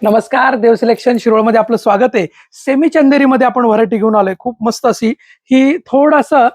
नमस्कार, देव सिलेक्शन शिरोळमध्ये आपलं स्वागत आहे. सेमी चंदेरीमध्ये आपण व्हरायटी घेऊन आलोय. खूप मस्त अशी ही थोडंसं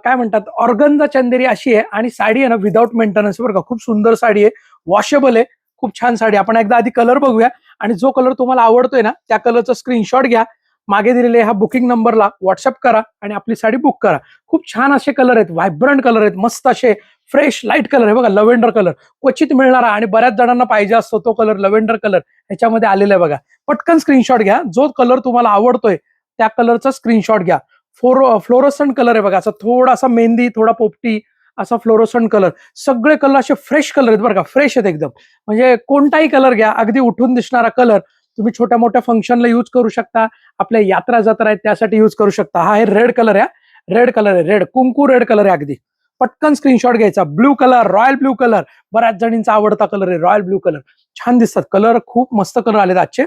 काय म्हणतात ऑर्गनचा चंदेरी अशी आहे आणि साडी आहे ना विदाऊट मेंटेनन्स बरं का. खूप सुंदर साडी आहे, वॉशेबल आहे, खूप छान साडी. आपण एकदा आधी कलर बघूया आणि जो कलर तुम्हाला आवडतोय ना त्या कलरचा स्क्रीनशॉट घ्या. मागे दिलेले ह्या बुकिंग नंबरला व्हॉट्सअप करा आणि आपली साडी बुक करा. खूप छान असे कलर आहेत, व्हायब्रंट कलर आहेत, मस्त असे फ्रेश लाईट कलर आहे बघा. लव्हेंडर कलर क्वचित मिळणारा आणि बऱ्याच जणांना पाहिजे असतो तो कलर लव्हेंडर कलर ह्याच्यामध्ये आलेला आहे बघा. पटकन स्क्रीनशॉट घ्या. जो कलर तुम्हाला आवडतोय त्या कलरचा स्क्रीनशॉट घ्या. फ्लोरोसंट कलर आहे बघा. असा थोडासा मेहंदी, थोडा पोपटी असा फ्लोरोसंट कलर. सगळे कलर असे फ्रेश कलर आहेत बरं का. फ्रेश आहेत एकदम. म्हणजे कोणताही कलर घ्या, अगदी उठून दिसणारा कलर. तुम्ही छोट्या मोठ्या फंक्शनला युज करू शकता. आपल्या यात्रा जत्रा आहेत त्यासाठी युज करू शकता. हा आहे रेड कलर आहे. रेड कलर आहे, रेड कुंकू रेड कलर आहे अगदी. पटकन स्क्रीनशॉट घ्यायचा. Blue colour, royal blue colour, बऱ्याच जणींचा आवडता कलर आहे रॉयल ब्लू कलर. छान दिसतात कलर, खूप मस्त कलर आलेत आजचे.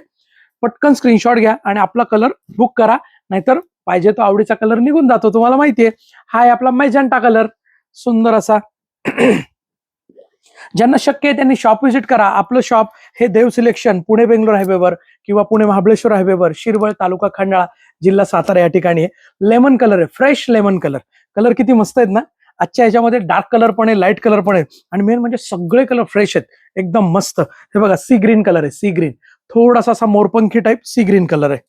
पटकन स्क्रीनशॉट घ्या आणि आपला कलर बुक करा, नाहीतर पाहिजे तो आवडीचा कलर निघून जातो. तुम्हाला माहितीये हा आहे आपला मॅजेंटा कलर, सुंदर असा. ज्यांना शक्य आहे त्यांनी शॉप व्हिजिट करा. आपलं शॉप हे देव सिलेक्शन पुणे बेंगलोर हायवेवर किंवा पुणे महाबळेश्वर हायवेवर, शिरवळ तालुका खंडाळा जिल्हा सातारा या ठिकाणी आहे. लेमन कलर आहे, फ्रेश लेमन कलर. कलर किती मस्त आहेत ना. आजच्या ह्याच्यामध्ये डार्क कलर पण आहे, लाईट कलर पण आहे आणि मेन म्हणजे सगळे कलर फ्रेश आहेत, एकदम मस्त. हे बघा सी ग्रीन कलर आहे, सी ग्रीन. थोडासा असा मोरपंखी टाईप सी ग्रीन कलर आहे.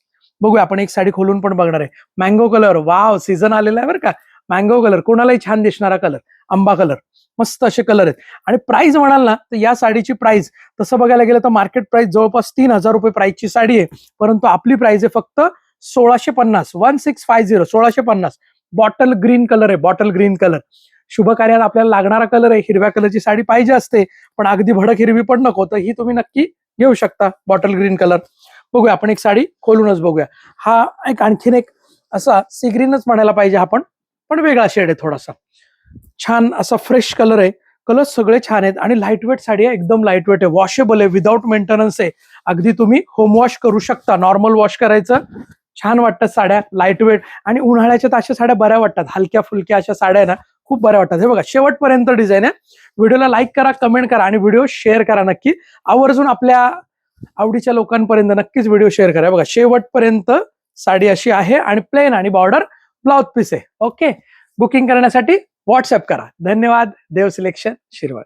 बघूया आपण एक साडी खोलून पण बघणार आहे. मँगो कलर, वाव, सीझन आलेला आहे बरं का. मँगो कलर कोणालाही छान दिसणारा कलर, आंबा कलर. मस्त असे कलर आहेत. आणि प्राइस म्हणाल ना तर या साडीची प्राइस तसं बघायला गेलं तर मार्केट प्राइस जवळपास 3,000 रुपये प्राइसची साडी आहे. परंतु आपली प्राइस आहे फक्त 1650, 1650, 1650. बॉटल ग्रीन कलर आहे, बॉटल ग्रीन कलर. शुभ कार्यात आपल्याला लागणारा कलर आहे. हिरव्या कलरची साडी पाहिजे असते पण अगदी भडक हिरवी पण नको, तर ही तुम्ही नक्की घेऊ शकता बॉटल ग्रीन कलर. बघूया आपण एक साडी खोलूनच बघूया. हा एक आणखीन एक असा सी ग्रीनच म्हणायला पाहिजे आपण, पण वेगळा शेड आहे थोडासा. छान असा फ्रेश कलर आहे. कलर सगळे छान आहेत आणि लाईटवेट साडी आहे, एकदम लाईटवेट आहे, वॉशेबल आहे, विदाऊट मेंटेनन्स आहे. अगदी तुम्ही होम वॉश करू शकता. नॉर्मल वॉश करायचं. छान वाटतात साड्या, लाईटवेट. आणि उन्हाळ्याच्या तर अशा साड्या बऱ्या वाटतात. हलक्या फुलक्या अशा साड्या आहे ना, खूप बऱ्या वाटतात. हे बघा शेवटपर्यंत डिझाईन आहे. व्हिडिओला लाईक करा, कमेंट करा आणि व्हिडिओ शेअर करा नक्की. आवर्जून आपल्या आवडीच्या लोकांपर्यंत नक्कीच व्हिडिओ शेअर करा. बघा शेवटपर्यंत साडी अशी आहे आणि प्लेन आणि बॉर्डर ब्लाउज पीस आहे. ओके, बुकिंग करण्यासाठी व्हॉट्सअप करा. धन्यवाद. देव सिलेक्शन शिरवळ.